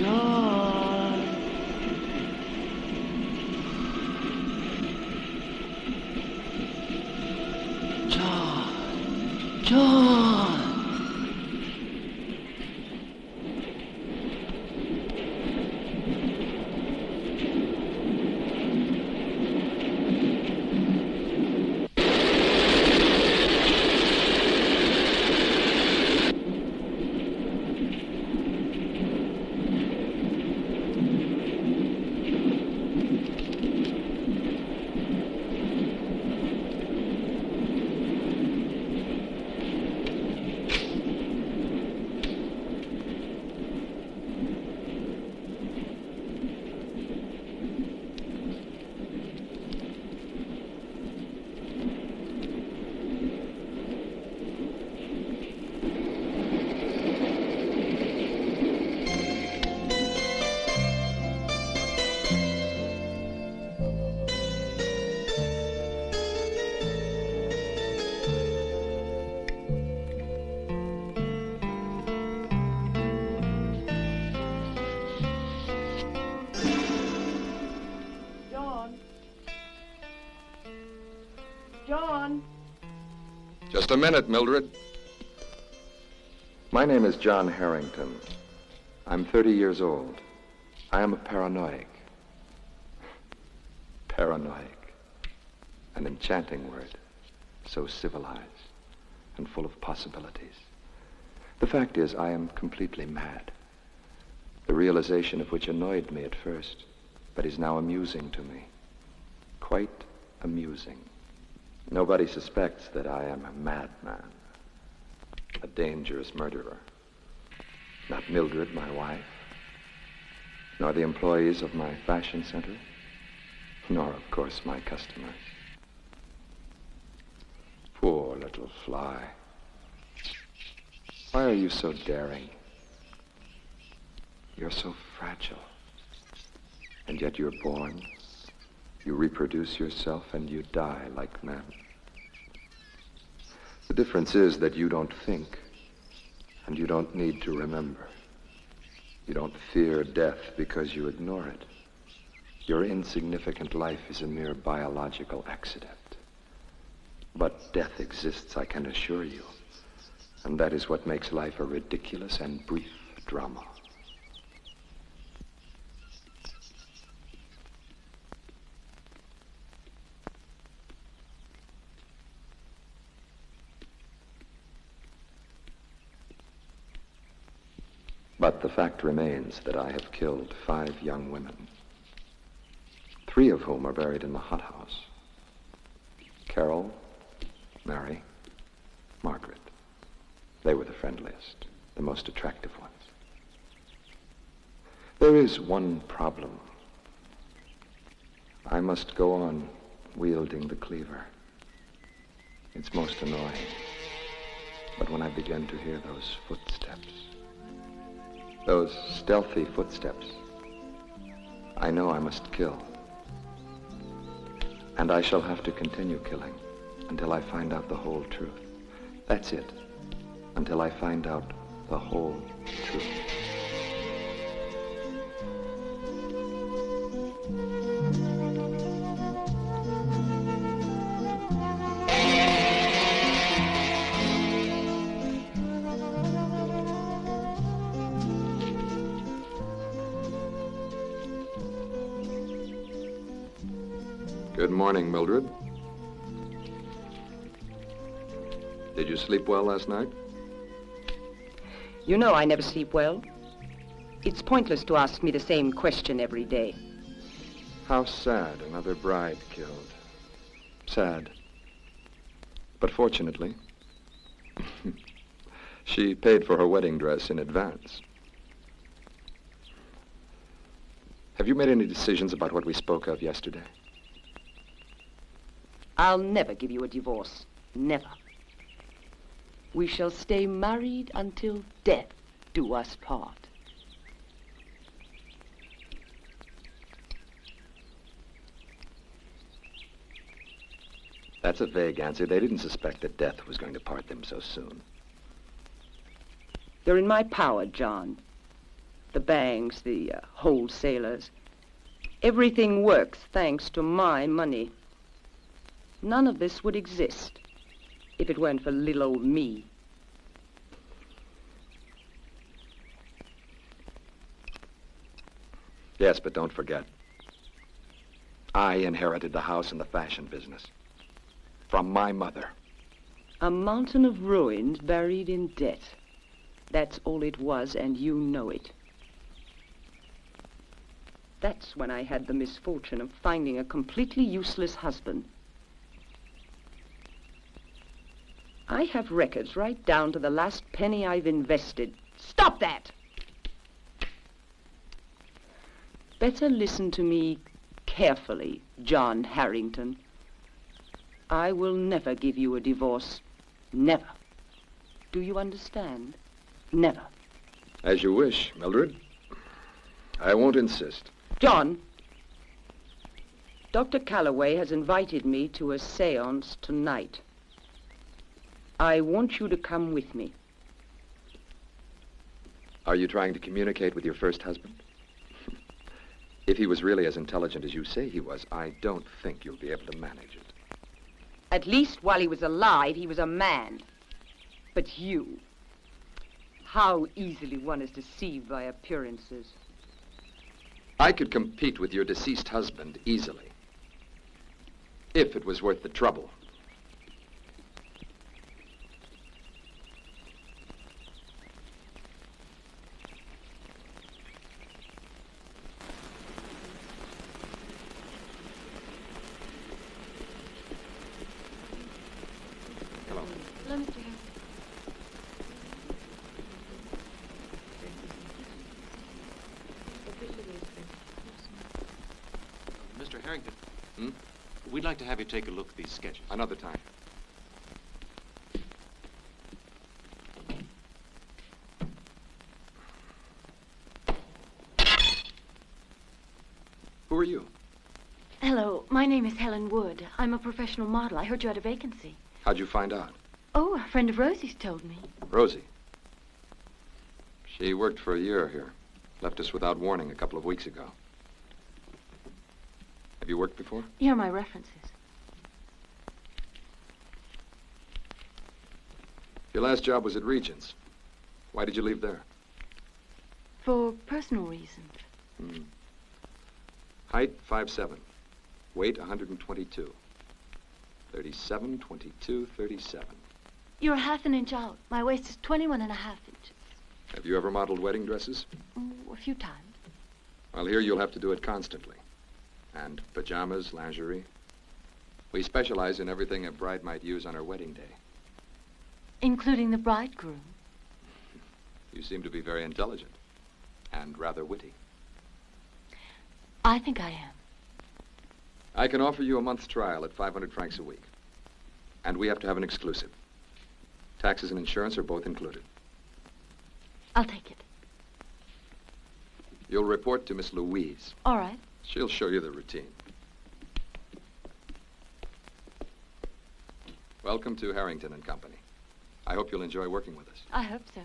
John. John. John. John. Just a minute, Mildred. My name is John Harrington. I'm 30 years old. I am a paranoiac. Paranoiac. An enchanting word. So civilized and full of possibilities. The fact is, I am completely mad. The realization of which annoyed me at first, but is now amusing to me. Quite amusing. Nobody suspects that I am a madman, a dangerous murderer. Not Mildred, my wife, nor the employees of my fashion center, nor, of course, my customers. Poor little fly. Why are you so daring? You're so fragile. And yet you're born. You reproduce yourself and you die like men. The difference is that you don't think, and you don't need to remember. You don't fear death because you ignore it. Your insignificant life is a mere biological accident. But death exists, I can assure you. And that is what makes life a ridiculous and brief drama. But the fact remains that I have killed 5 young women, 3 of whom are buried in the hothouse. Carol, Mary, Margaret. They were the friendliest, the most attractive ones. There is one problem. I must go on wielding the cleaver. It's most annoying. But when I begin to hear those footsteps, those stealthy footsteps, I know I must kill. And I shall have to continue killing until I find out the whole truth. That's it. Until I find out the whole truth. Good morning, Mildred. Did you sleep well last night? You know I never sleep well. It's pointless to ask me the same question every day. How sad, another bride killed. Sad. But fortunately, she paid for her wedding dress in advance. Have you made any decisions about what we spoke of yesterday? I'll never give you a divorce. Never. We shall stay married until death do us part. That's a vague answer. They didn't suspect that death was going to part them so soon. You're in my power, John. the banks, the wholesalers. Everything works thanks to my money. None of this would exist if it weren't for little old me. Yes, but don't forget, I inherited the house and the fashion business from my mother. A mountain of ruins buried in debt. That's all it was, and you know it. That's when I had the misfortune of finding a completely useless husband. I have records right down to the last penny I've invested. Stop that! Better listen to me carefully, John Harrington. I will never give you a divorce. Never. Do you understand? Never. As you wish, Mildred. I won't insist. John, Dr. Calloway has invited me to a séance tonight. I want you to come with me. Are you trying to communicate with your first husband? If he was really as intelligent as you say he was, I don't think you'll be able to manage it. At least while he was alive, he was a man. But you, how easily one is deceived by appearances. I could compete with your deceased husband easily, if it was worth the trouble. Hello. Hello, Mr. Harrington. Mr. Harrington, Hmm? we'd like to have you take a look at these sketches. Another time. Who are you? Hello, my name is Helen Wood. I'm a professional model. I heard you had a vacancy. How'd you find out? Oh, a friend of Rosie's told me. Rosie. She worked for a year here. Left us without warning a couple of weeks ago. Have you worked before? Here are my references. Your last job was at Regents. Why did you leave there? For personal reasons. Hmm. Height, 5'7". Weight, 122. 37, 22, 37. You're half an inch out. My waist is 21 and a half inches. Have you ever modeled wedding dresses? A few times. Well, here you'll have to do it constantly. And pajamas, lingerie. We specialize in everything a bride might use on her wedding day. Including the bridegroom. You seem to be very intelligent. And rather witty. I think I am. I can offer you a month's trial at 500 francs a week. And we have to have an exclusive. Taxes and insurance are both included. I'll take it. You'll report to Miss Louise. All right. She'll show you the routine. Welcome to Harrington and Company. I hope you'll enjoy working with us. I hope so.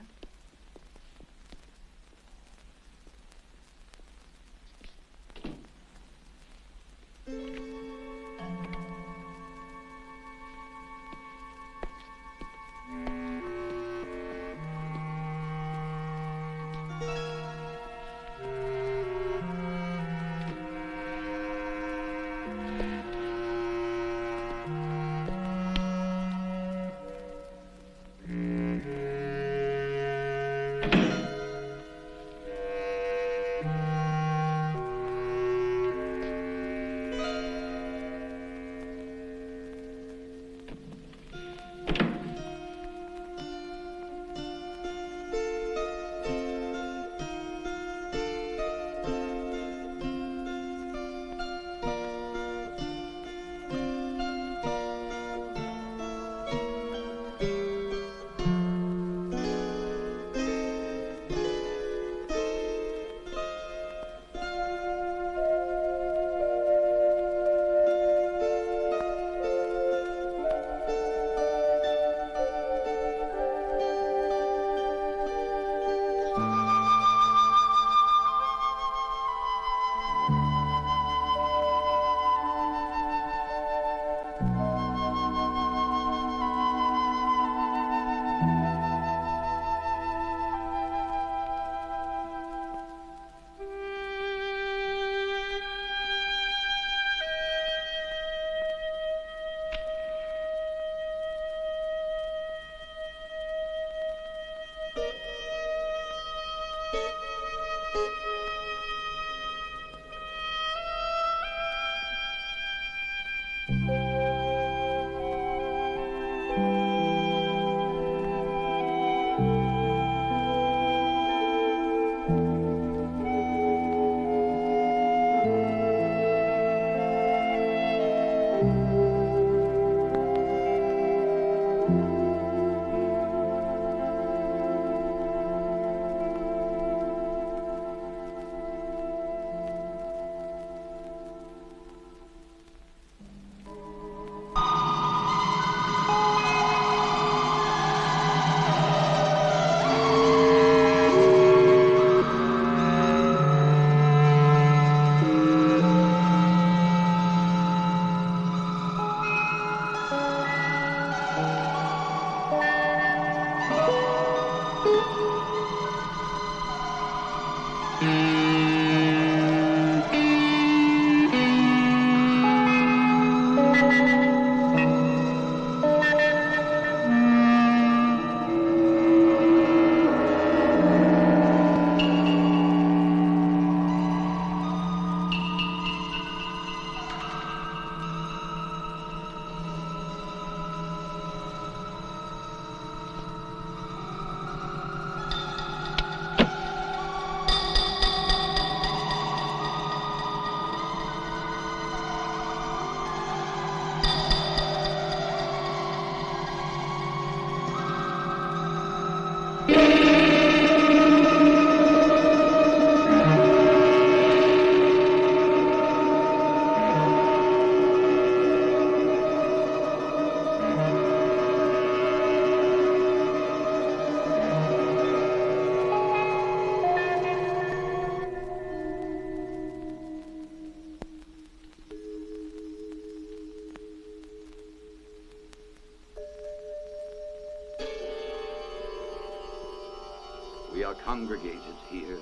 congregated here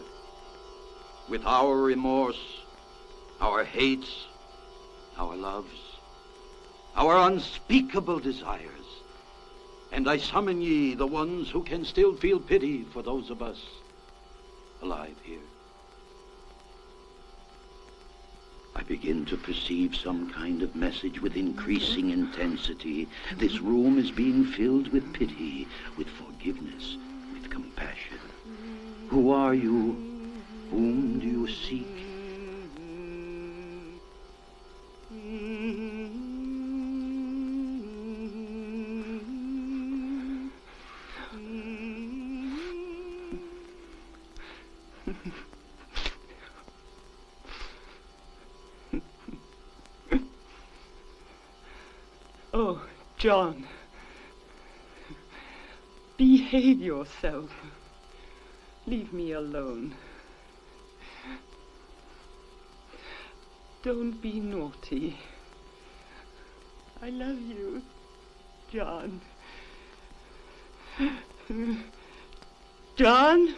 with our remorse, our hates, our loves, our unspeakable desires. And I summon ye, the ones who can still feel pity for those of us alive here. I begin to perceive some kind of message with increasing intensity. This room is being filled with pity, with forgiveness, with compassion. Who are you? Whom do you seek? Oh, John, behave yourself. Leave me alone. Don't be naughty. I love you, John. John,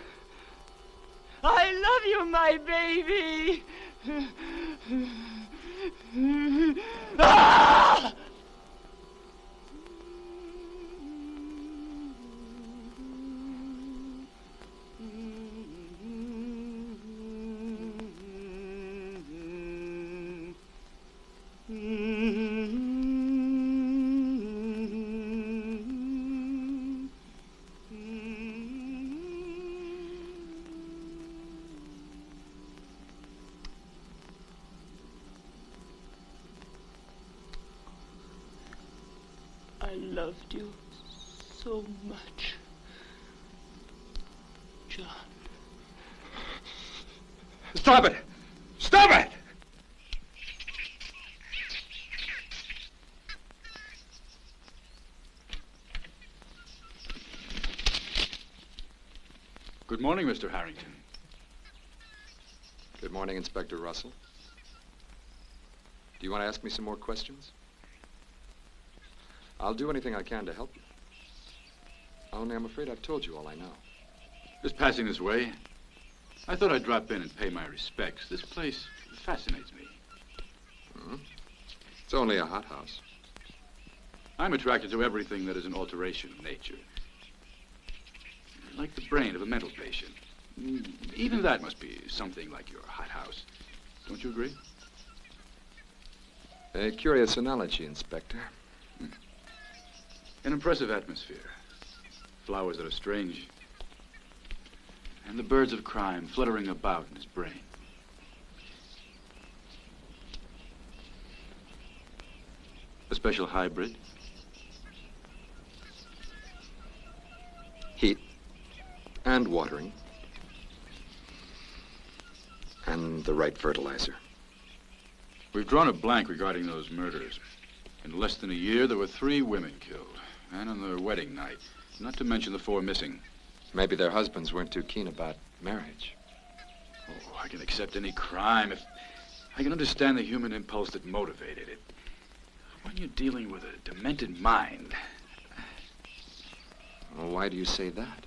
I love you, my baby. Ah! I loved you so much, John. Stop it! Stop it! Good morning, Mr. Harrington. Good morning, Inspector Russell. Do you want to ask me some more questions? I'll do anything I can to help you. Only I'm afraid I've told you all I know. Just passing this way, I thought I'd drop in and pay my respects. This place fascinates me. Hmm? It's only a hothouse. I'm attracted to everything that is an alteration of nature. Like the brain of a mental patient. Even that must be something like your hothouse. Don't you agree? A curious analogy, Inspector. An impressive atmosphere. Flowers that are strange. And the birds of crime fluttering about in his brain. A special hybrid. Heat and watering and the right fertilizer. We've drawn a blank regarding those murders. In less than a year, there were 3 women killed. And on their wedding night. Not to mention the 4 missing. Maybe their husbands weren't too keen about marriage. Oh, I can accept any crime if I can understand the human impulse that motivated it. When you're dealing with a demented mind. Well, why do you say that?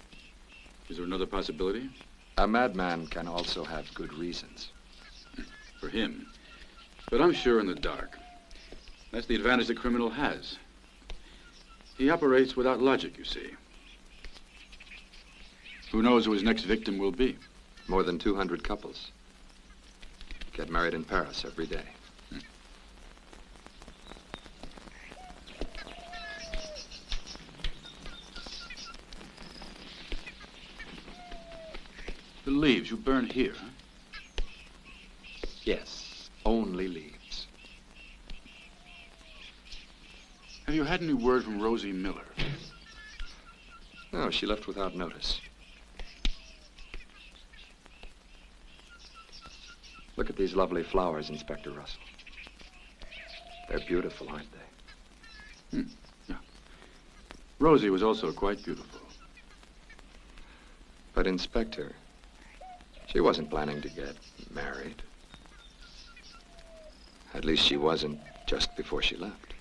Is there another possibility? A madman can also have good reasons. For him. But I'm sure in the dark. That's the advantage the criminal has. He operates without logic, you see. Who knows who his next victim will be? More than 200 couples get married in Paris every day. The leaves you burn here, huh? Yes, only leaves. Have you had any word from Rosie Miller? No, she left without notice. Look at these lovely flowers, Inspector Russell. They're beautiful, aren't they? Yeah. Rosie was also quite beautiful. But, Inspector, she wasn't planning to get married. At least she wasn't just before she left.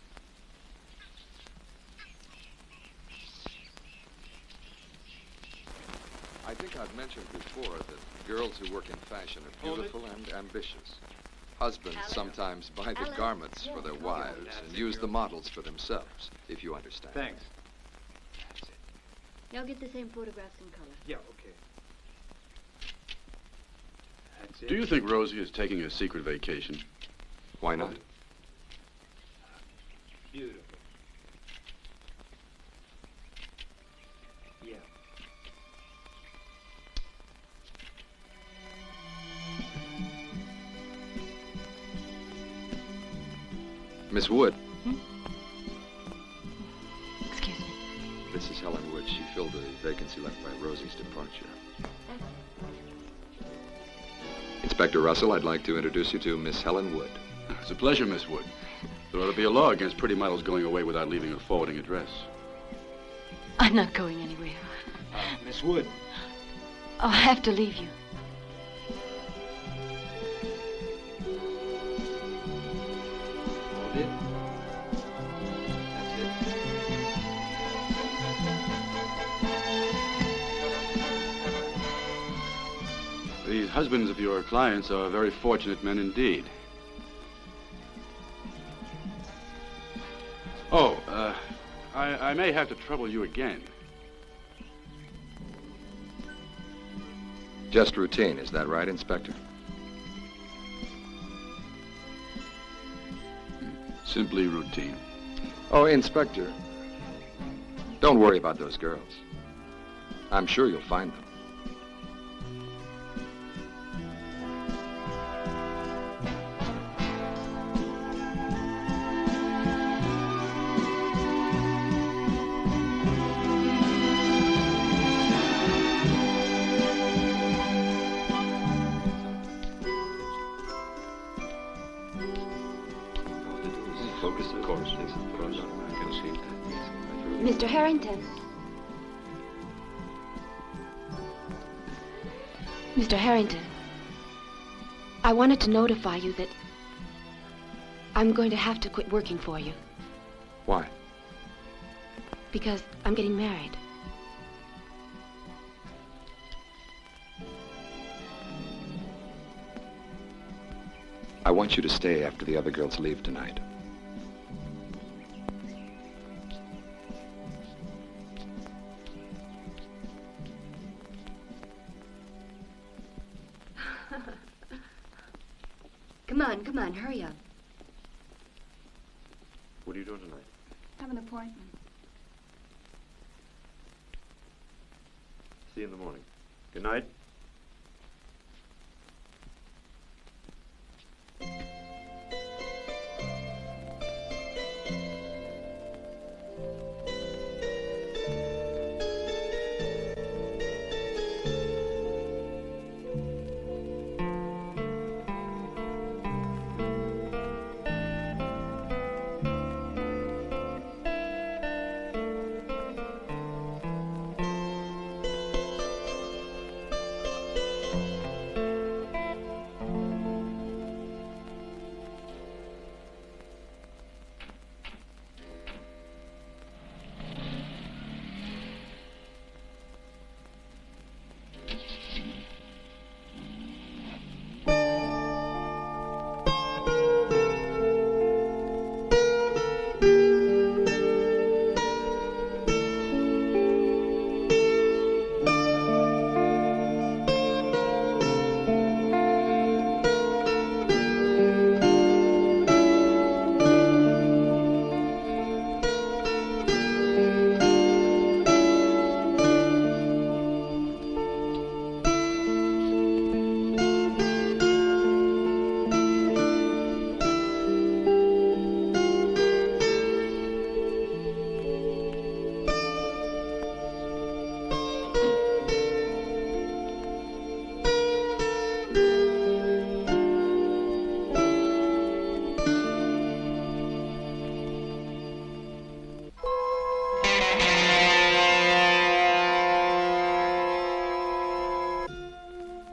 I think I've mentioned before that girls who work in fashion are beautiful and ambitious. Husbands sometimes buy the garments for their wives and use the models for themselves, if you understand. Thanks. Now get the same photographs in color. Yeah, okay. That's it. Do you think Rosie is taking a secret vacation? Why not? Beautiful. Yeah. Miss Wood. Excuse me. This is Helen Wood. She filled the vacancy left by Rosie's departure. Inspector Russell, I'd like to introduce you to Miss Helen Wood. It's a pleasure, Miss Wood. There ought to be a law against pretty models going away without leaving a forwarding address. I'm not going anywhere. Miss Wood. I'll have to leave you. Hold it. That's it. These husbands of your clients are very fortunate men indeed. Oh, I may have to trouble you again. Just routine, is that right, Inspector? Simply routine. Oh, Inspector, don't worry about those girls. I'm sure you'll find them. Mr. Harrington. Mr. Harrington, I wanted to notify you that I'm going to have to quit working for you Why? because I'm getting married. I want you to stay after the other girls leave tonight. Come on, hurry up. What are you doing tonight? Have an appointment. See you in the morning. Good night.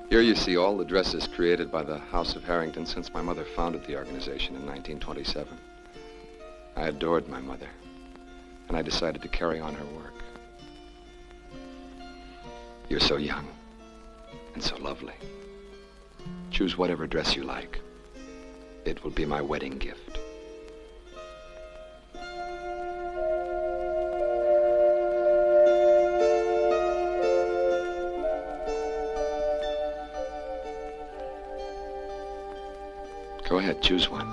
Here you see all the dresses created by the House of Harrington since my mother founded the organization in 1927. I adored my mother, and I decided to carry on her work. You're so young and so lovely. Choose whatever dress you like. It will be my wedding gift. Go ahead, choose one.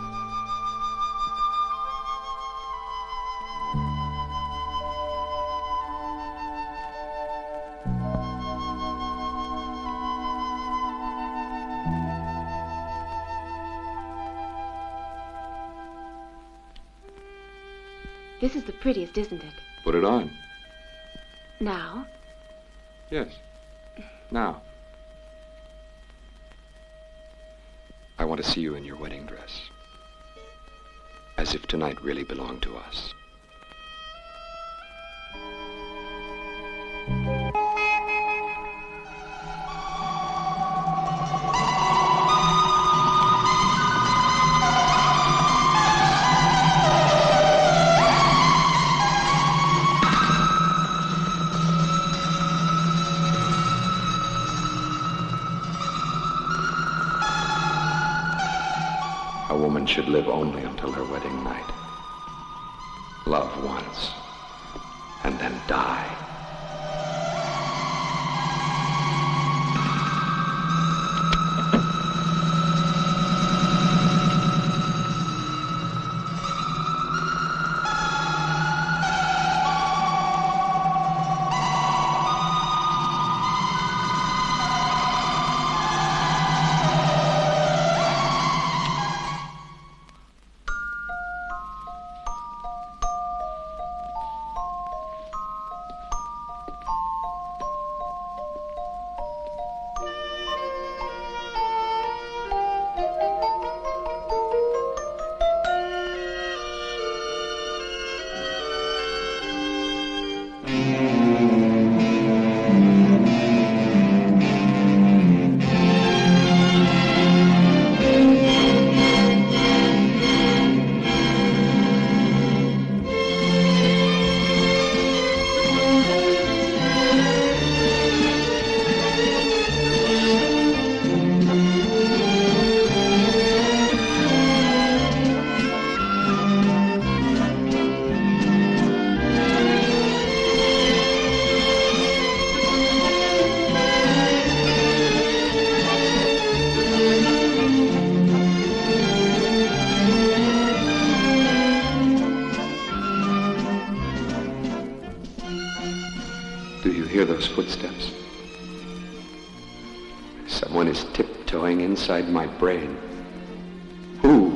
This is the prettiest, isn't it? Put it on. Now? Yes. Now. I want to see you in your wedding dress. As if tonight really belonged to us. A woman should live only until her wedding night. Love once, and then die. Do you hear those footsteps? Someone is tiptoeing inside my brain. Who?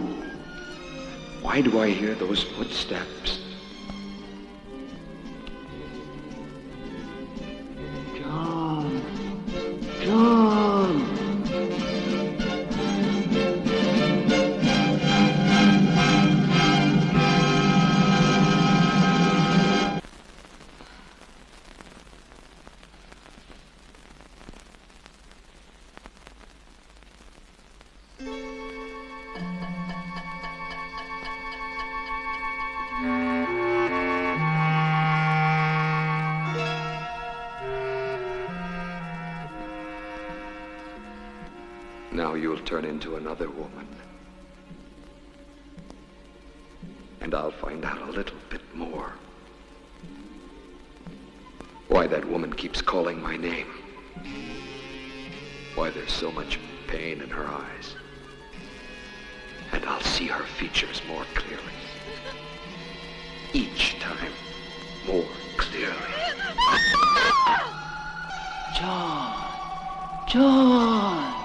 Why do I hear those footsteps? John! John! Now you'll turn into another woman. And I'll find out a little bit more. Why that woman keeps calling my name. Why there's so much pain in her eyes. And I'll see her features more clearly. Each time, more clearly. John! John!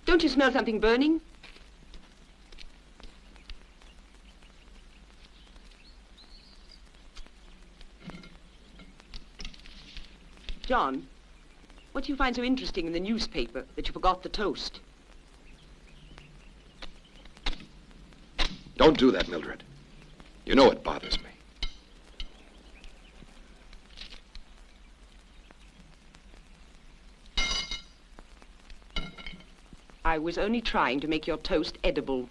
Don't you smell something burning? John, what do you find so interesting in the newspaper that you forgot the toast? Don't do that, Mildred. You know it bothers me. I was only trying to make your toast edible.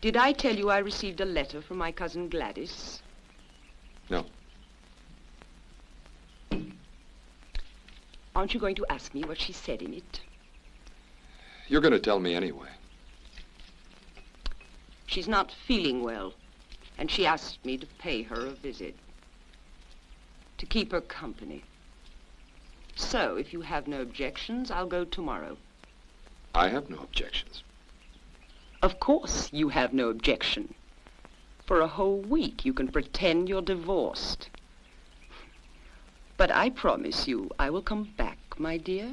Did I tell you I received a letter from my cousin Gladys? No. Aren't you going to ask me what she said in it? You're going to tell me anyway. She's not feeling well, and she asked me to pay her a visit. To keep her company. So, if you have no objections, I'll go tomorrow. I have no objections. Of course you have no objection. For a whole week you can pretend you're divorced. But I promise you I will come back, my dear.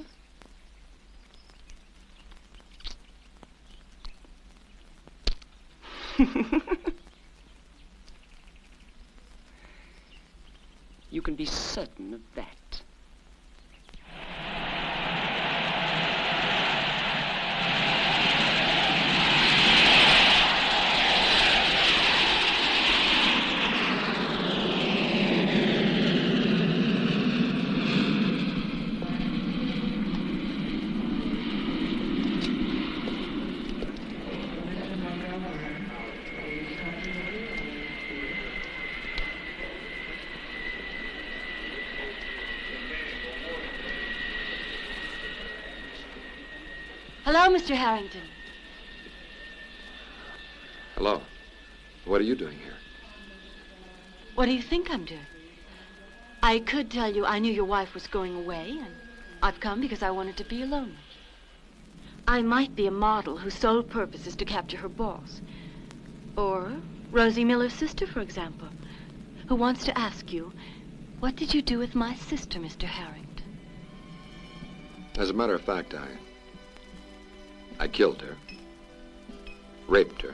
You can be certain of that. Hello, Mr. Harrington. Hello. What are you doing here? What do you think I'm doing? I could tell you I knew your wife was going away, and I've come because I wanted to be alone. I might be a model whose sole purpose is to capture her boss. Or Rosie Miller's sister, for example, who wants to ask you, what did you do with my sister, Mr. Harrington? As a matter of fact, I killed her, raped her,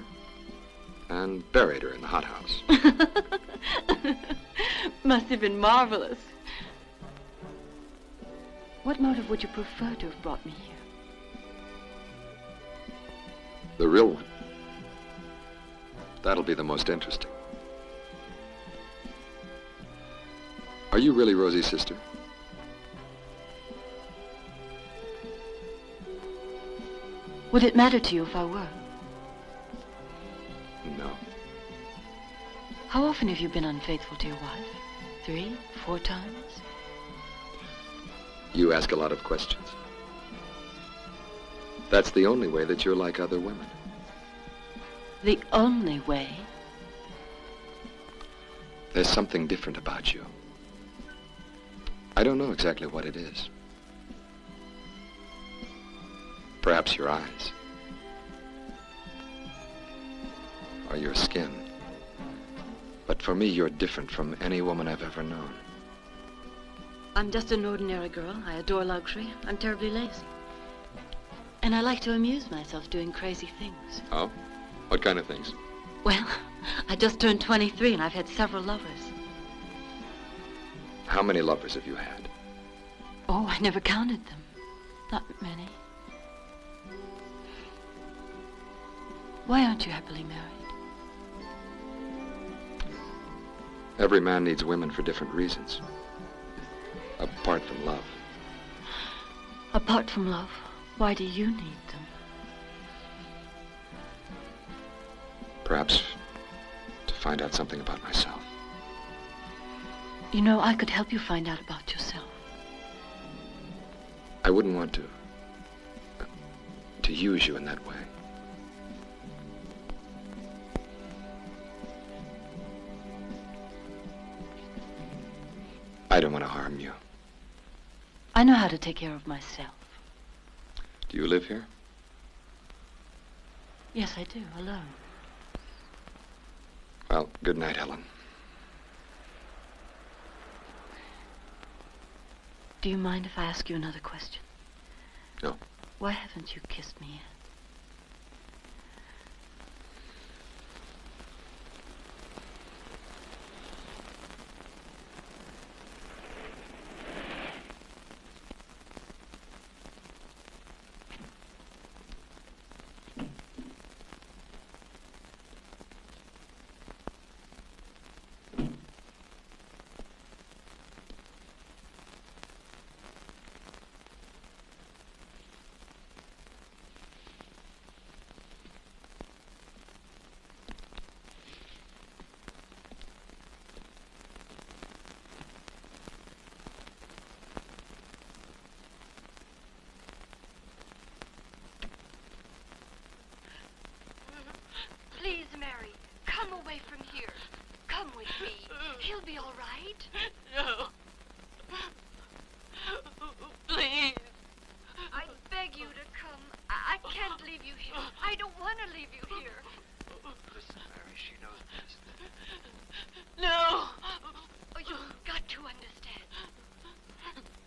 and buried her in the hothouse. Must have been marvelous. What motive would you prefer to have brought me here? The real one. That'll be the most interesting. Are you really Rosie's sister? Would it matter to you if I were? No. How often have you been unfaithful to your wife? 3, 4 times? You ask a lot of questions. That's the only way that you're like other women. The only way? There's something different about you. I don't know exactly what it is. Perhaps your eyes. Or your skin. But for me, you're different from any woman I've ever known. I'm just an ordinary girl. I adore luxury. I'm terribly lazy. And I like to amuse myself doing crazy things. Oh? What kind of things? Well, I just turned 23 and I've had several lovers. How many lovers have you had? Oh, I never counted them. Not many. Why aren't you happily married? Every man needs women for different reasons. Apart from love. Apart from love, why do you need them? Perhaps to find out something about myself. You know, I could help you find out about yourself. I wouldn't want to use you in that way. I don't want to harm you. I know how to take care of myself. Do you live here? Yes, I do, alone. Well, good night, Helen. Do you mind if I ask you another question? No. Why haven't you kissed me yet? Please, Mary, come away from here. Come with me. He'll be all right. No. Please. I beg you to come. I can't leave you here. I don't want to leave you here. Listen, Mary, she knows best. No. Oh, you've got to understand.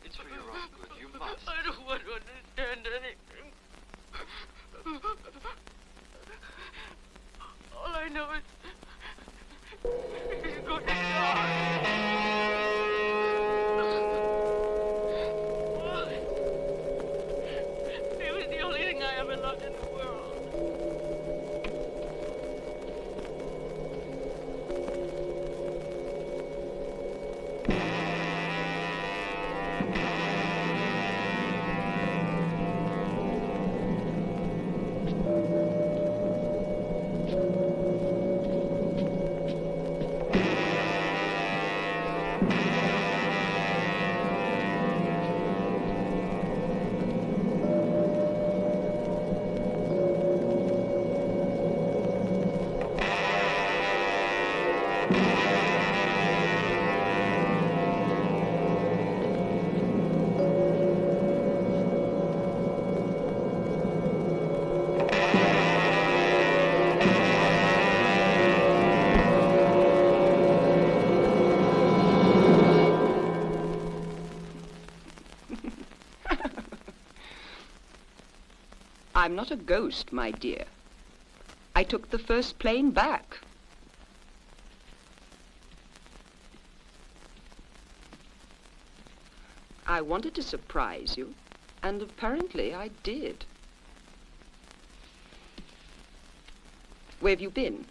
It's for your own good. You must. I don't want to understand anything. All I know is he's going to die. He was the only thing I ever loved in the world. I'm not a ghost, my dear. I took the first plane back. I wanted to surprise you, and apparently I did. Where have you been?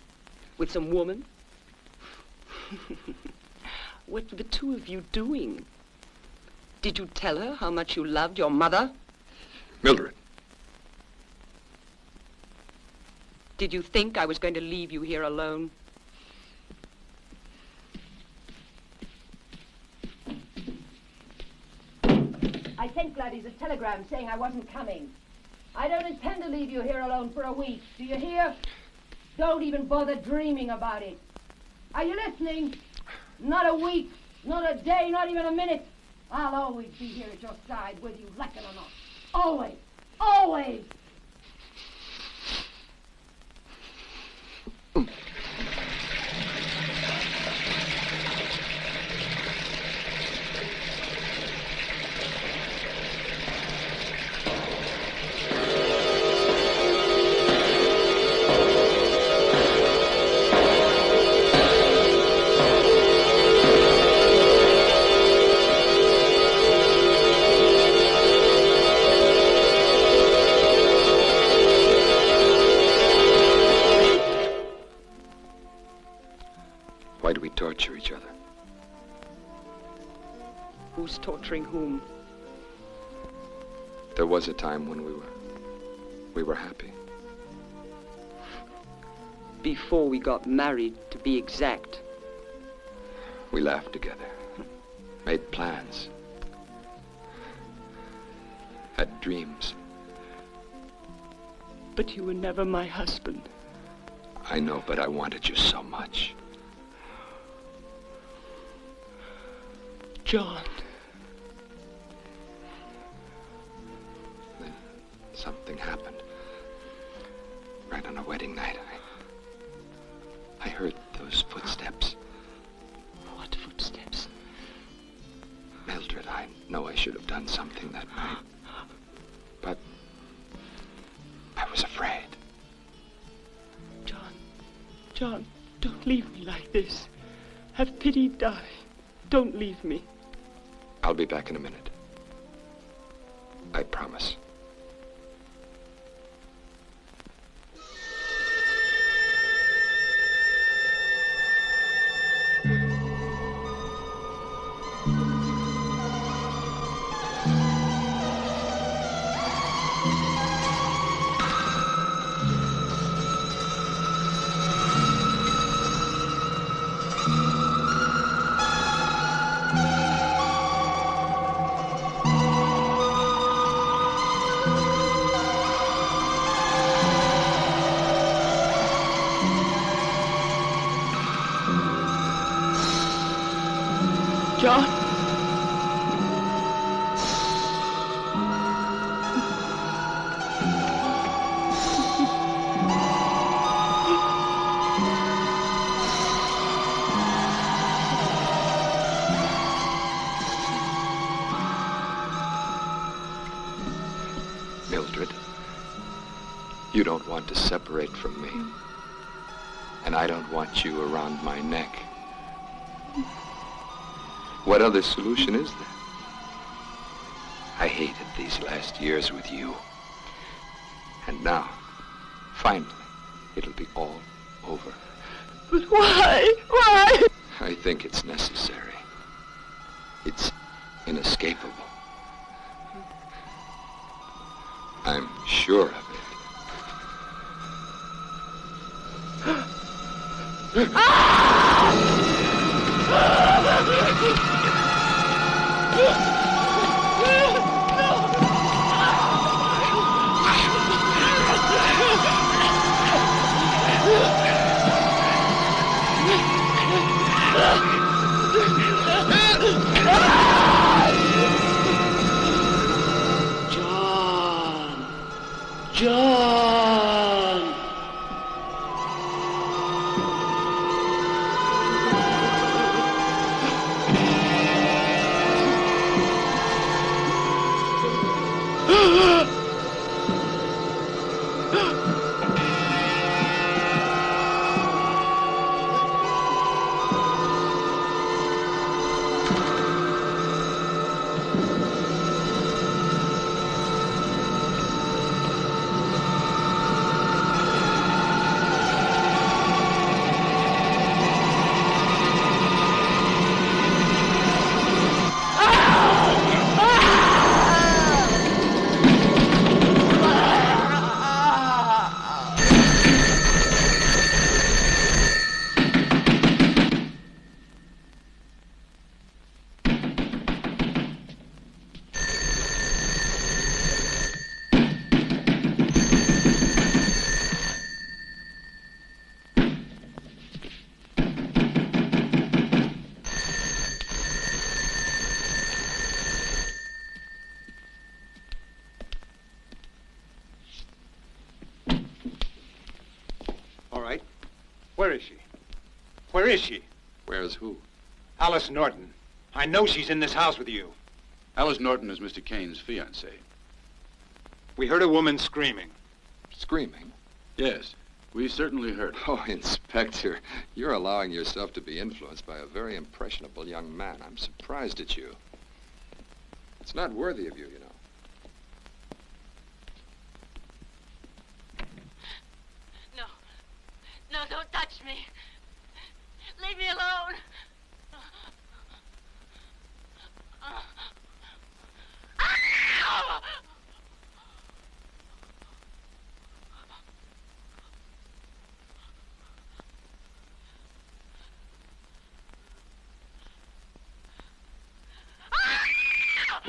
With some woman? What were the two of you doing? Did you tell her how much you loved your mother? Mildred. Did you think I was going to leave you here alone? I sent Gladys a telegram saying I wasn't coming. I don't intend to leave you here alone for a week. Do you hear? Don't even bother dreaming about it. Are you listening? Not a week, not a day, not even a minute. I'll always be here at your side, whether you like it or not. Always. Always. Why do we torture each other? Who's torturing whom? There was a time when we were happy. Before we got married, to be exact. We laughed together, made plans, had dreams. But you were never my husband. I know, but I wanted you so much. John. Then something happened. Right on our wedding night, I heard those footsteps. What footsteps? Mildred, I know I should have done something that night. But I was afraid. John, don't leave me like this. Have pity, die. Don't leave me. I'll be back in a minute. I promise. John. Mildred, you don't want to separate from me. And I don't want you around my neck. What other solution is there? I hated these last years with you. And now, finally, it'll be all over. But why? Why? I think it's necessary. It's inescapable. I'm sure of it. John! Where is she? Where is she? Where's who? Alice Norton. I know she's in this house with you. Alice Norton is Mr. Kane's fiancée. We heard a woman screaming. Screaming? Yes, we certainly heard her. Oh, Inspector, you're allowing yourself to be influenced by a very impressionable young man. I'm surprised at you. It's not worthy of you, you know. No, don't touch me. Leave me alone.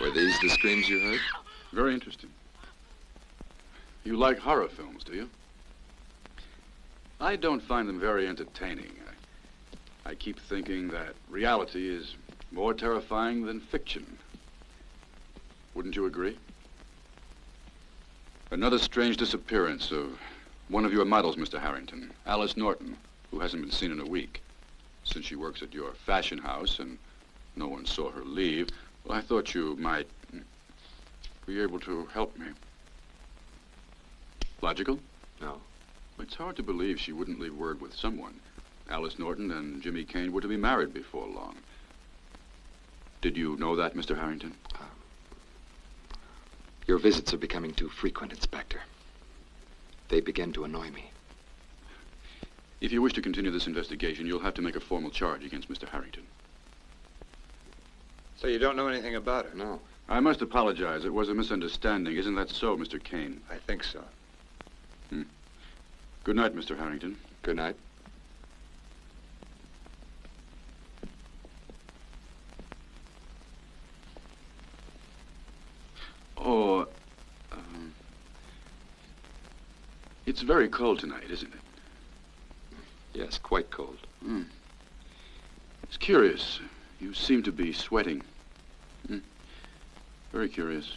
Were these the screams you heard? Very interesting. You like horror films, do you? I don't find them very entertaining. I keep thinking that reality is More terrifying than fiction. Wouldn't you agree? Another strange disappearance of one of your models, Mr. Harrington, Alice Norton, who hasn't been seen in a week. Since she works at your fashion house and no one saw her leave, well, I thought you might be able to help me. Logical? No. It's hard to believe she wouldn't leave word with someone. Alice Norton and Jimmy Kane were to be married before long. Did you know that, Mr. Harrington? Your visits are becoming too frequent, Inspector. They begin to annoy me. If you wish to continue this investigation, you'll have to make a formal charge against Mr. Harrington. So you don't know anything about her? No. I must apologize. It was a misunderstanding. Isn't that so, Mr. Kane? I think so. Good night, Mr. Harrington. Good night. Oh, it's very cold tonight, isn't it? Yes, quite cold. It's curious. You seem to be sweating. Very curious.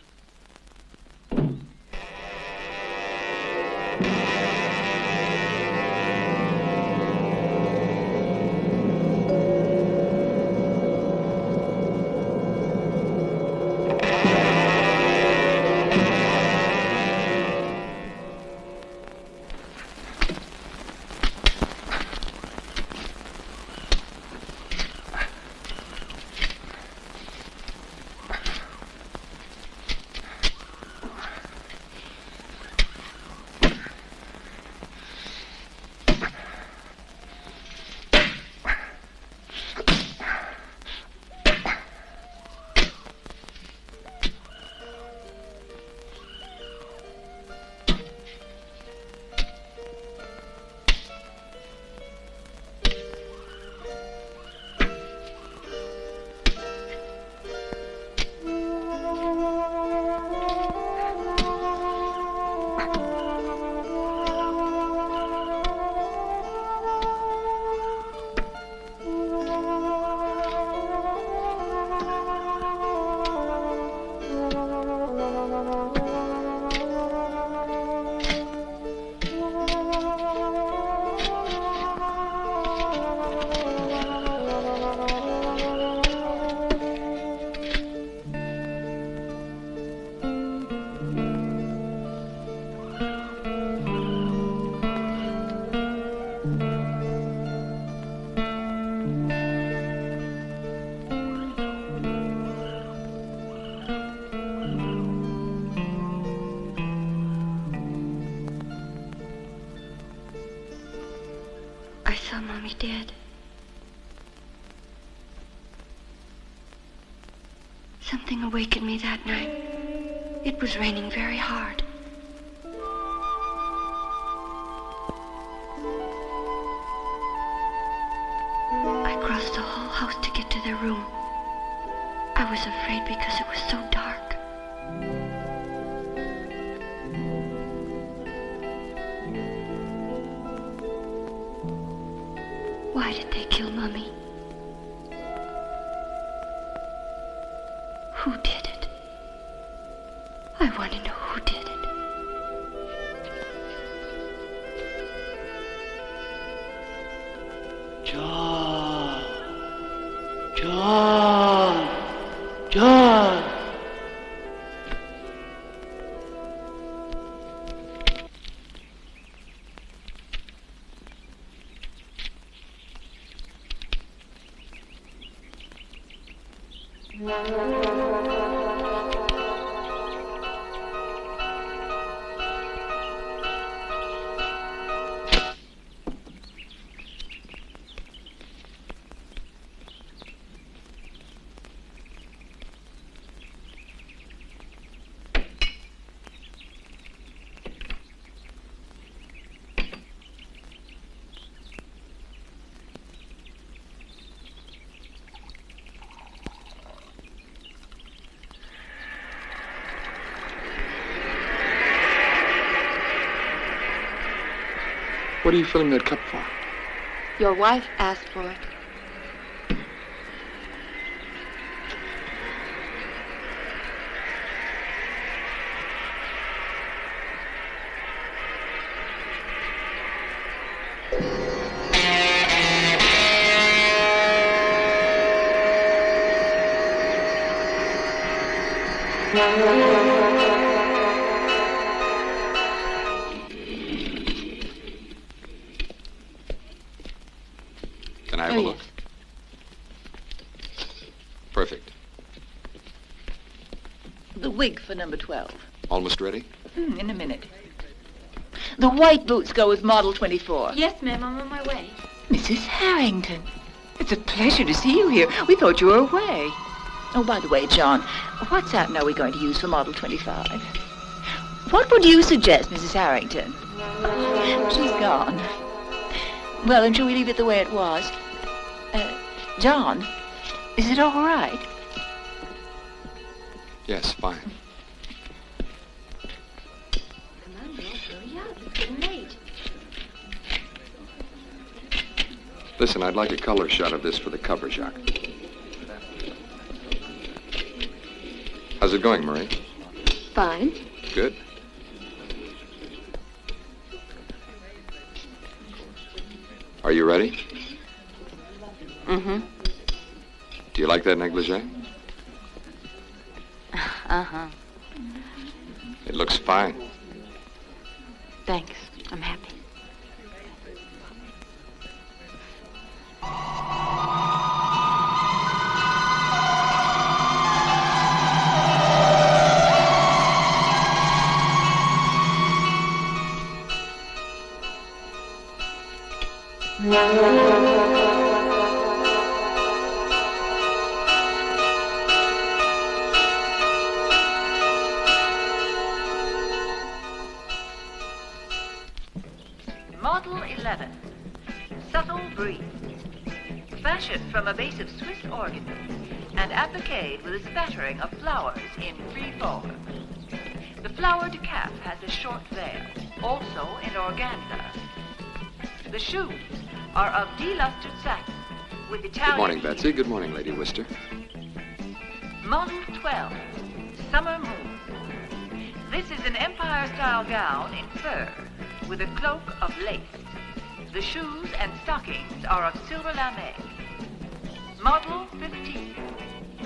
Mommy dead. Something awakened me that night. It was raining very hard. I crossed the whole house to get to their room. I was afraid because it was so dark. Why did they kill Mommy? Who did it? I want to know who did it. John! John! John! What are you filling that cup for? Your wife asked for it. Can I have a look? Perfect. The wig for number 12. Almost ready? In a minute. The white boots go with model 24. Yes, ma'am, I'm on my way. Mrs. Harrington, it's a pleasure to see you here. We thought you were away. Oh, by the way, John, what satin are we going to use for model 25? What would you suggest, Mrs. Harrington? She's gone. Well, then shall we leave it the way it was? John, is it all right? Yes, fine. Come on, Bill, hurry up. It's getting late. Listen, I'd like a color shot of this for the cover, Jacques. How's it going, Marie? Fine. Good. Are you ready? Mm-hmm. Do you like that negligee? Uh-huh. It looks fine. Thanks. I'm happy. Model 11. Subtle breeze. Fashioned from a base of Swiss organdie and appliqued with a spattering of flowers in free form. The flowered cap has a short veil, also in organza. The shoes are of delustered satin with Italian... Good morning, Betsy. Good morning, Lady Worcester. Model 12. Summer Moon. This is an Empire-style gown in fur with a cloak of lace. The shoes and stockings are of silver lame. Model 15.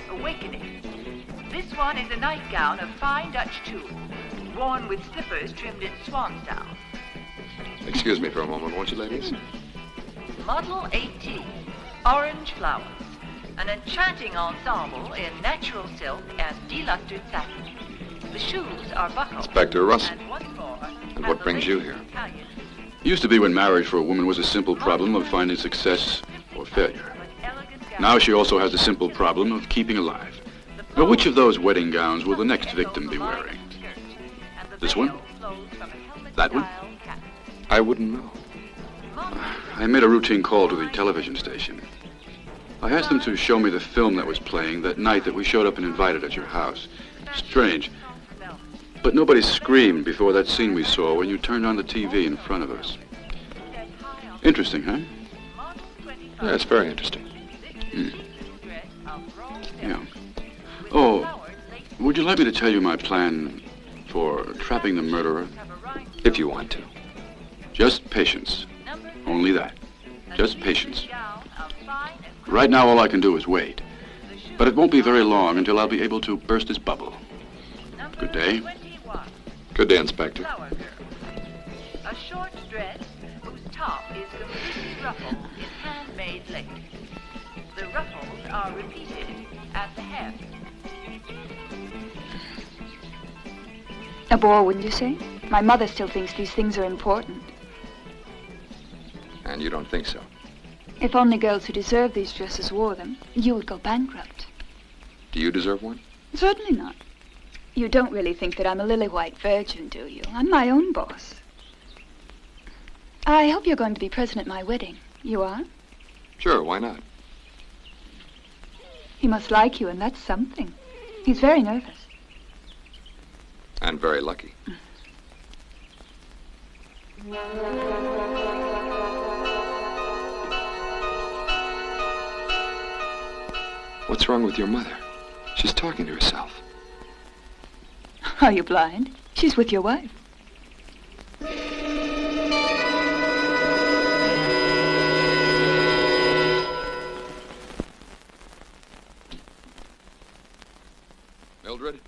Awakening. This one is a nightgown of fine Dutch tulle, worn with slippers trimmed in swan's down. Excuse me for a moment, won't you, ladies? Model 18. Orange flowers. An enchanting ensemble in natural silk and delustered satin. The shoes are buckled. Inspector Russell. And once more, And what brings you here? It used to be when marriage for a woman was a simple problem of finding success or failure. Now she also has the simple problem of keeping alive. Now, which of those wedding gowns will the next victim be wearing? This one? That one? I wouldn't know. I made a routine call to the television station. I asked them to show me the film that was playing that night that we showed up and invited at your house. Strange. But nobody screamed before that scene we saw when you turned on the TV in front of us. Interesting, huh? Yeah, it's very interesting. Yeah. Oh, would you like me to tell you my plan for trapping the murderer? If you want to. Just patience. Only that. Just patience. Right now, all I can do is wait. But it won't be very long until I'll be able to burst his bubble. Good day. Good day, Inspector. A short dress whose top is completely ruffled in handmade lace. The ruffles are repeated at the hem. A bore, wouldn't you say? My mother still thinks these things are important. And you don't think so? If only girls who deserve these dresses wore them, you would go bankrupt. Do you deserve one? Certainly not. You don't really think that I'm a lily-white virgin, do you? I'm my own boss. I hope you're going to be present at my wedding. You are? Sure, why not? He must like you, and that's something. He's very nervous. And very lucky. What's wrong with your mother? She's talking to herself. Are you blind? She's with your wife. Mildred?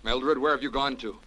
Mildred, where have you gone to?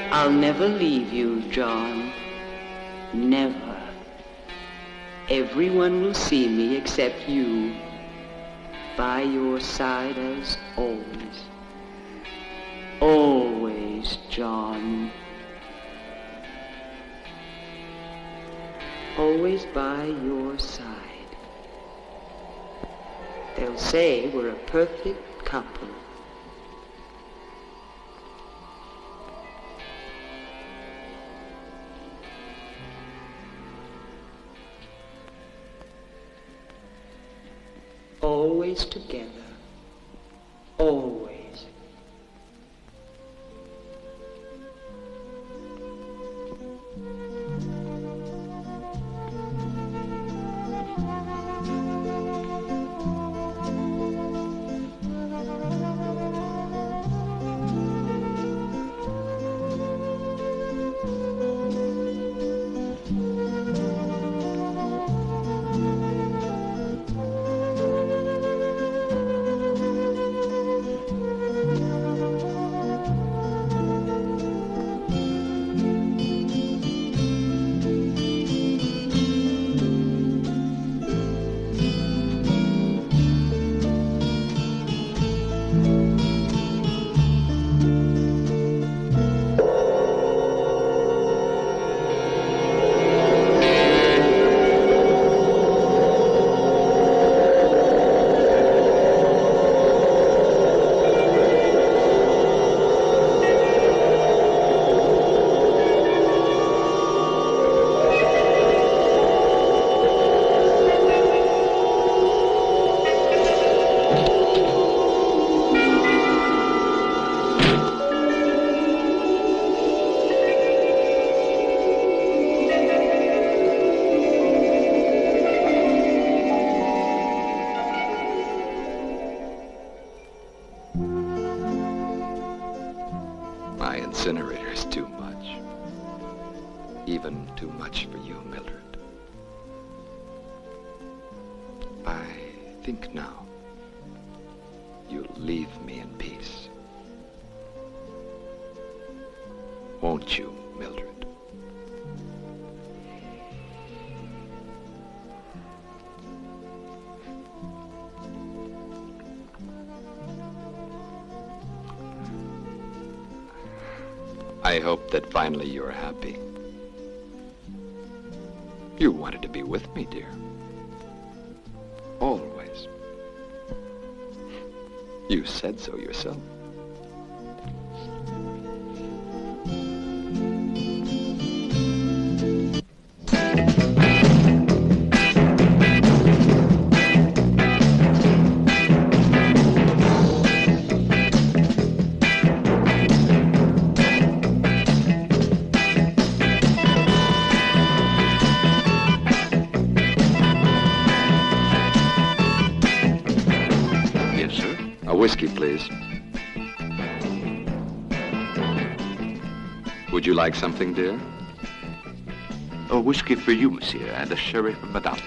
I'll never leave you, John. Never. Everyone will see me except you. By your side as always. Always, John. Always by your side. They'll say we're a perfect couple. Always together. Always. My incinerator is too much. Even too much for you, Mildred. I think now you'll leave me in peace. Won't you, Mildred? I hope that finally you're happy. You wanted to be with me, dear. Always. You said so yourself. Whiskey, please. Would you like something, dear? A whiskey for you, monsieur, and a sherry for madame.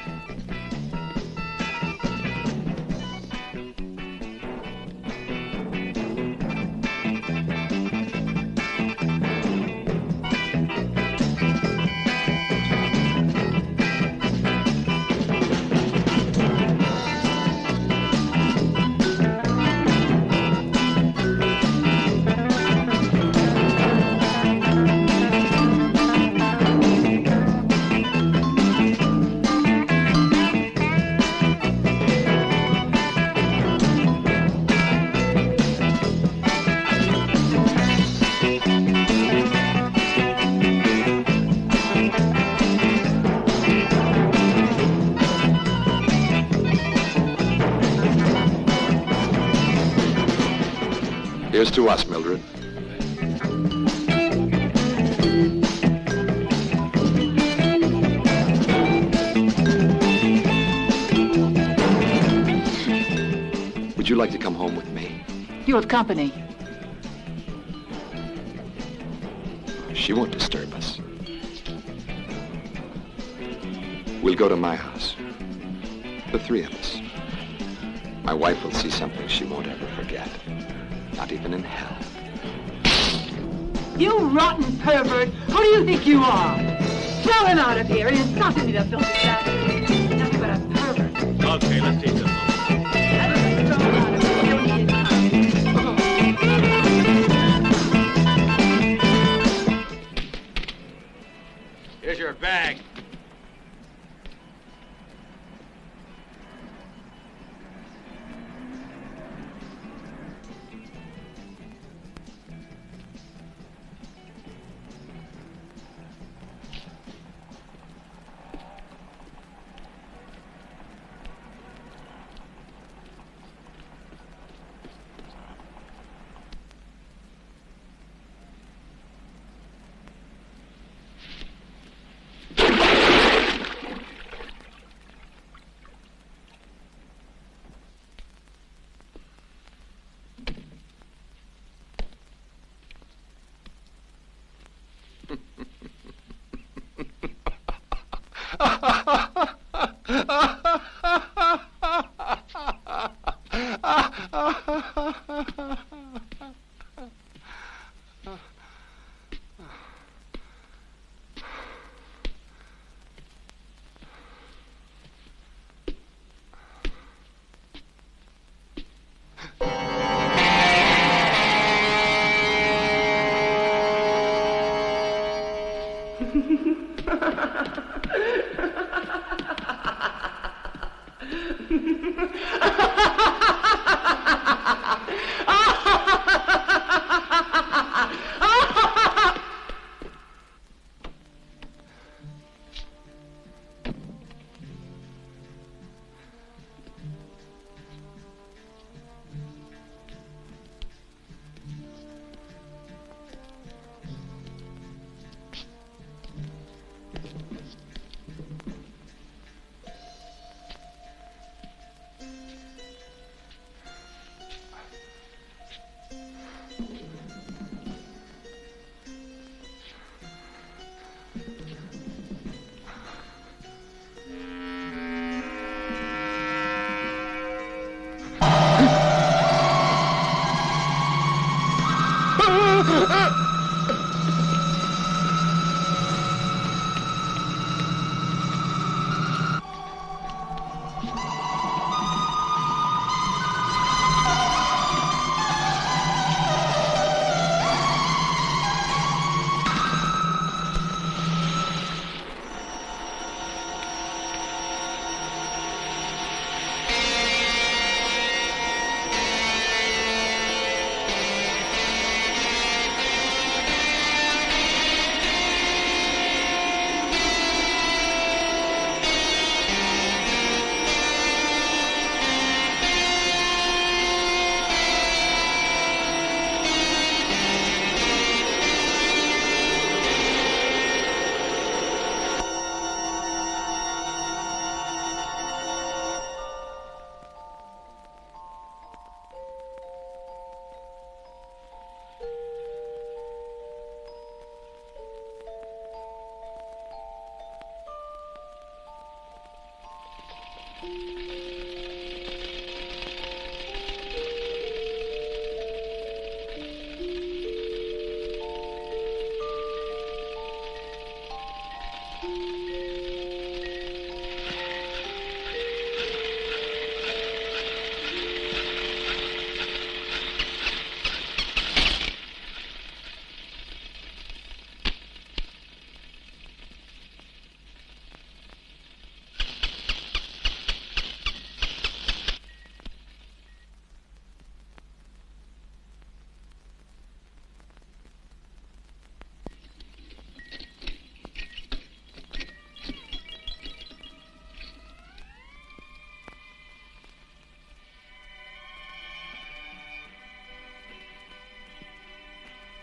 Here's to us, Mildred. Would you like to come home with me? You have company. She won't disturb us. We'll go to my house. The three of us. My wife will see something she won't ever forget. Not even in hell. You rotten pervert! Who do you think you are? Throw him out of here and it's not to be the filthy bastard. Nothing but a pervert. Okay, let's teach them. Here's your bag.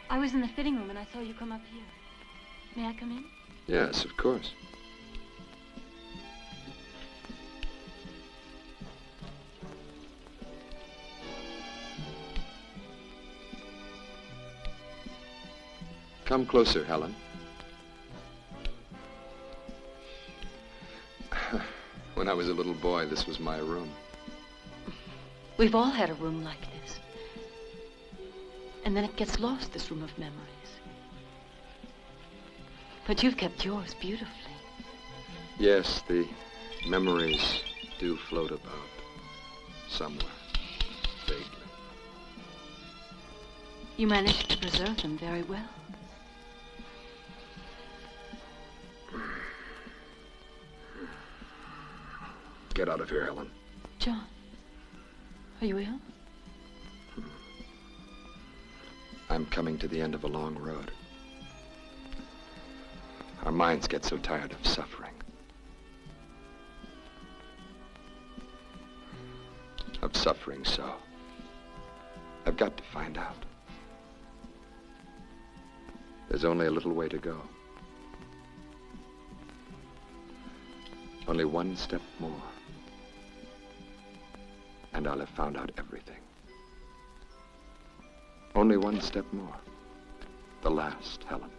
I was in the fitting room and I saw you come up here. May I come in? Yes, of course. Come closer, Helen. When I was a little boy, this was my room. We've all had a room like this. And then it gets lost, this room of memories. But you've kept yours beautifully. Yes, the memories do float about somewhere, vaguely. You managed to preserve them very well. Get out of here, Helen. John, are you ill? I'm coming to the end of a long road. Our minds get so tired of suffering. Of suffering so. I've got to find out. There's only a little way to go. Only one step more. And I'll have found out everything. Only one step more. The last, Helen.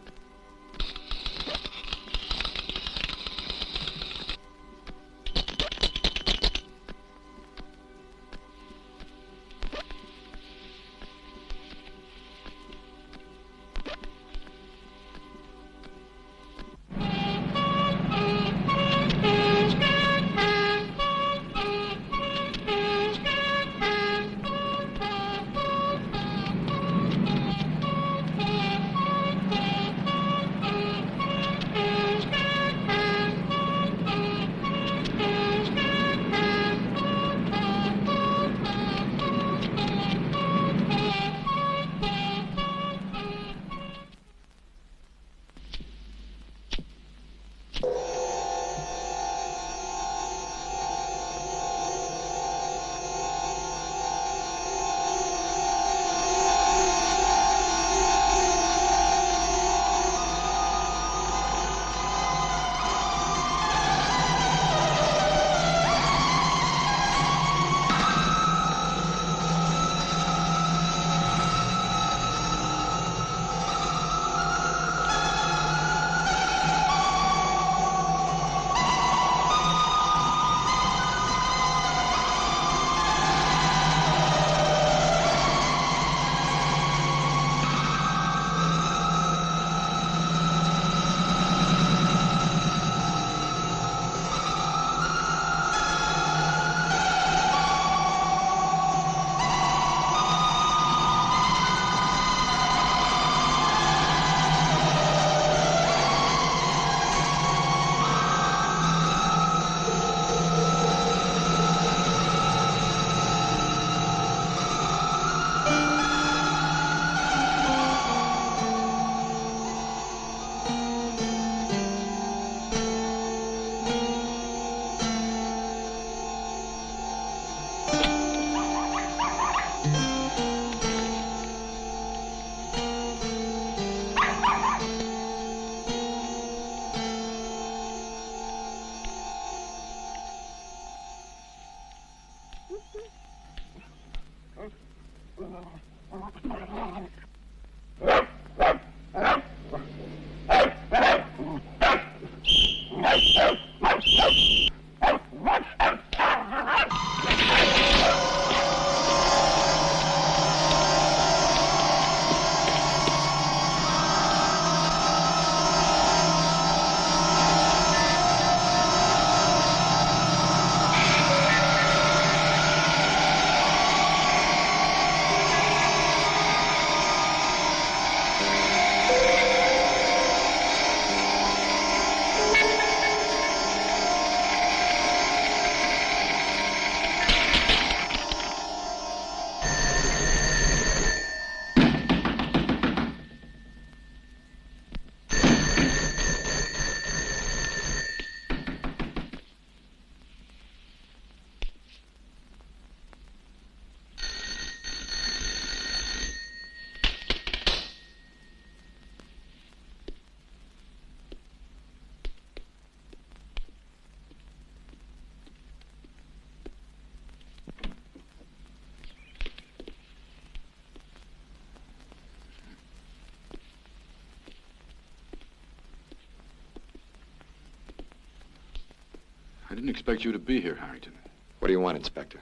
didn't expect you to be here, Harrington. What do you want, Inspector?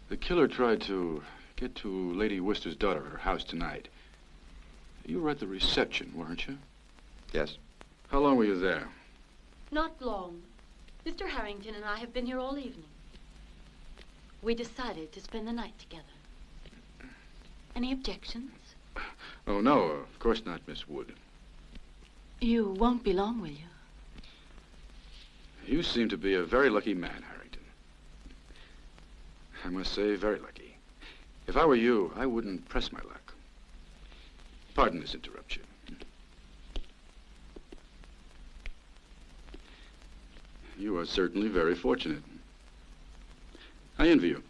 The killer tried to get to Lady Worcester's daughter at her house tonight. You were at the reception, weren't you? Yes. How long were you there? Not long. Mr. Harrington and I have been here all evening. We decided to spend the night together. Any objections? Oh, no, of course not, Miss Wood. You won't be long, will you? You seem to be a very lucky man, Harrington. I must say, very lucky. If I were you, I wouldn't press my luck. Pardon this interruption. You are certainly very fortunate. I envy you.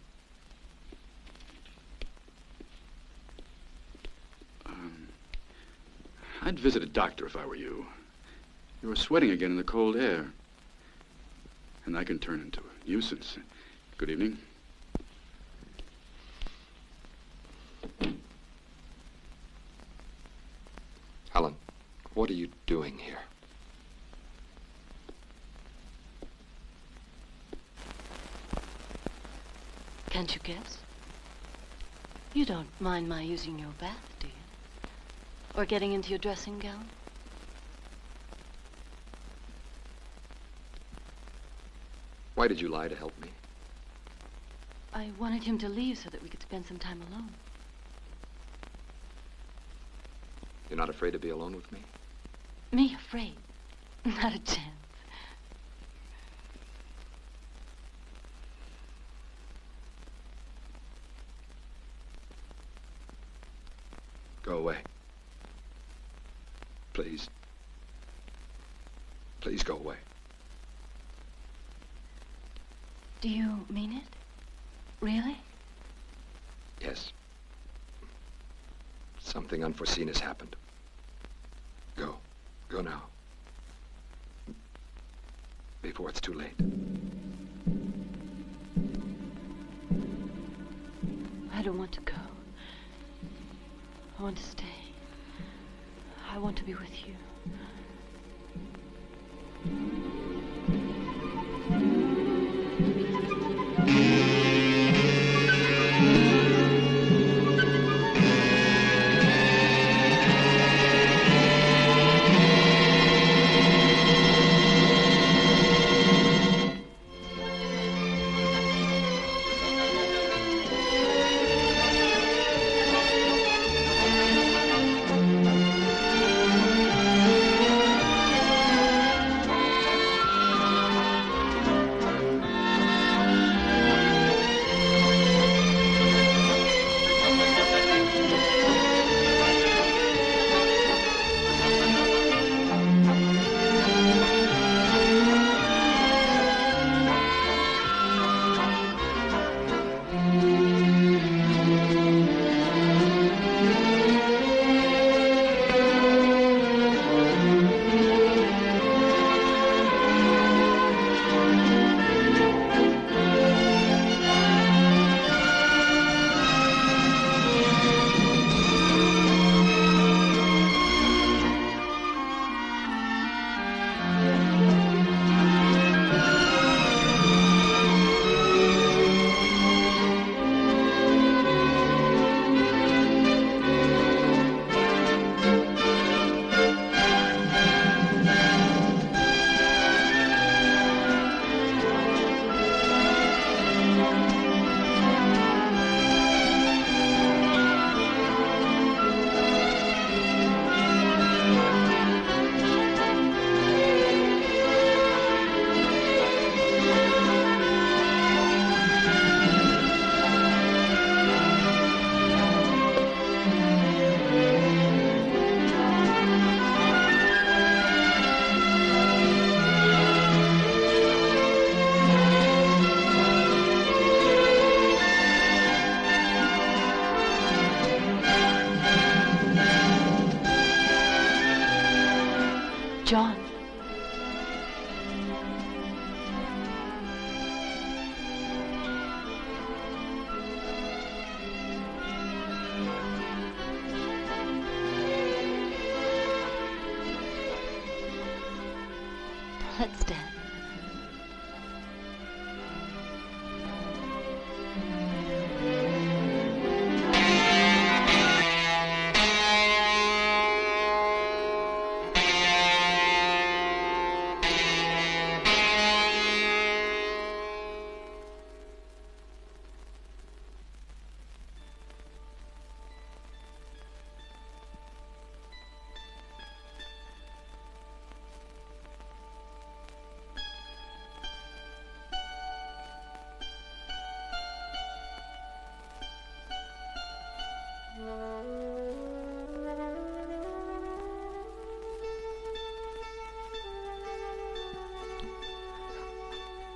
I'd visit a doctor if I were you. You are sweating again in the cold air. And I can turn into a nuisance. Good evening. Helen, what are you doing here? Can't you guess? You don't mind my using your bath, do you? Or getting into your dressing gown? Why did you lie to help me? I wanted him to leave so that we could spend some time alone. You're not afraid to be alone with me? Me afraid? Not a chance. Go away. Please. Please go away. Do you mean it? Really? Yes. Something unforeseen has happened. Go. Go now. Before it's too late. I don't want to go. I want to stay. I want to be with you. John. Let's dance.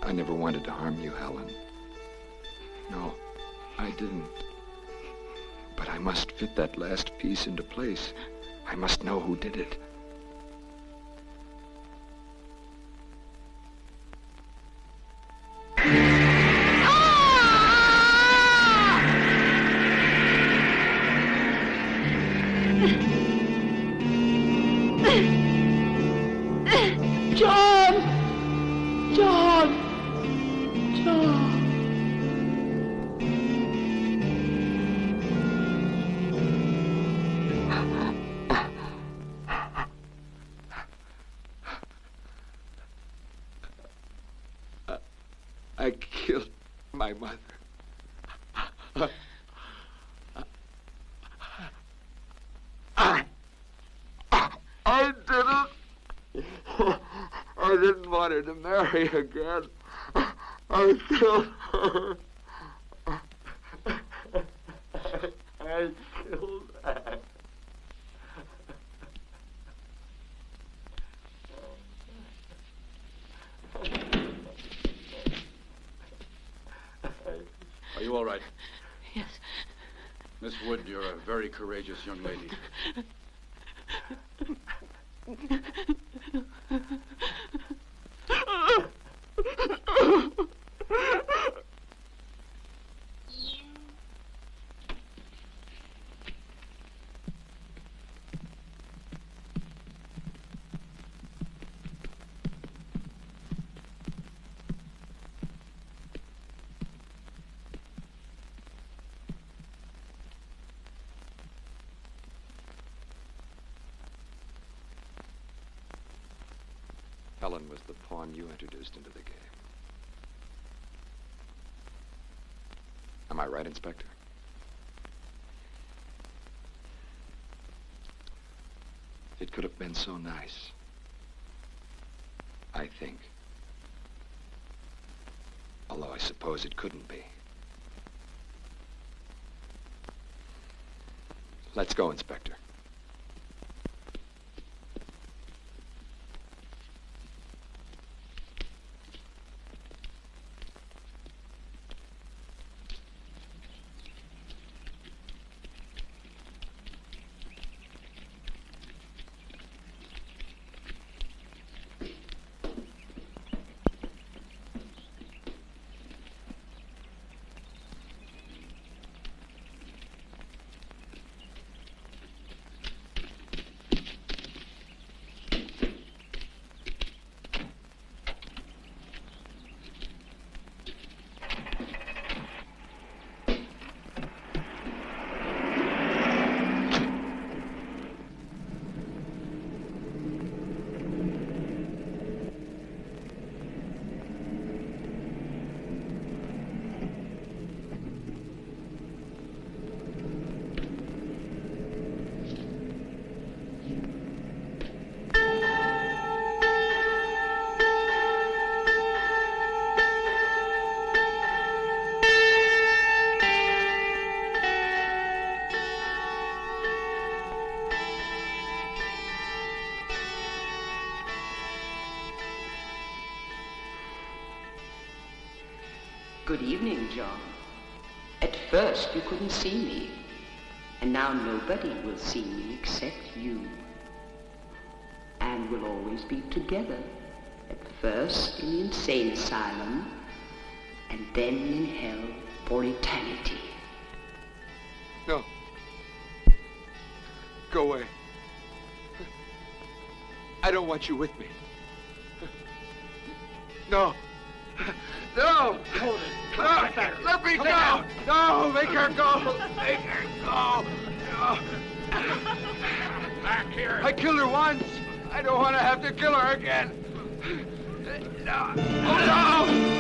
I never wanted to harm you, Helen. No, I didn't. But I must fit that last piece into place. I must know who did it. John! John! John! I killed my mother. I didn't. I didn't want her to marry again. I killed her. I killed her. Are you all right? Yes. Miss Wood, you're a very courageous young lady. Helen was the pawn you introduced into the game. Am I right, Inspector? It could have been so nice. I think. Although I suppose it couldn't be. Let's go, Inspector. Good evening, John. At first you couldn't see me, and now nobody will see me except you. And we'll always be together, at first in the insane asylum, and then in hell for eternity. No. Go away. I don't want you with me. No. No! Hold it. No! Let me go! No! Make her go! Make her go! No! Back here! I killed her once! I don't want to have to kill her again! No! Oh, no!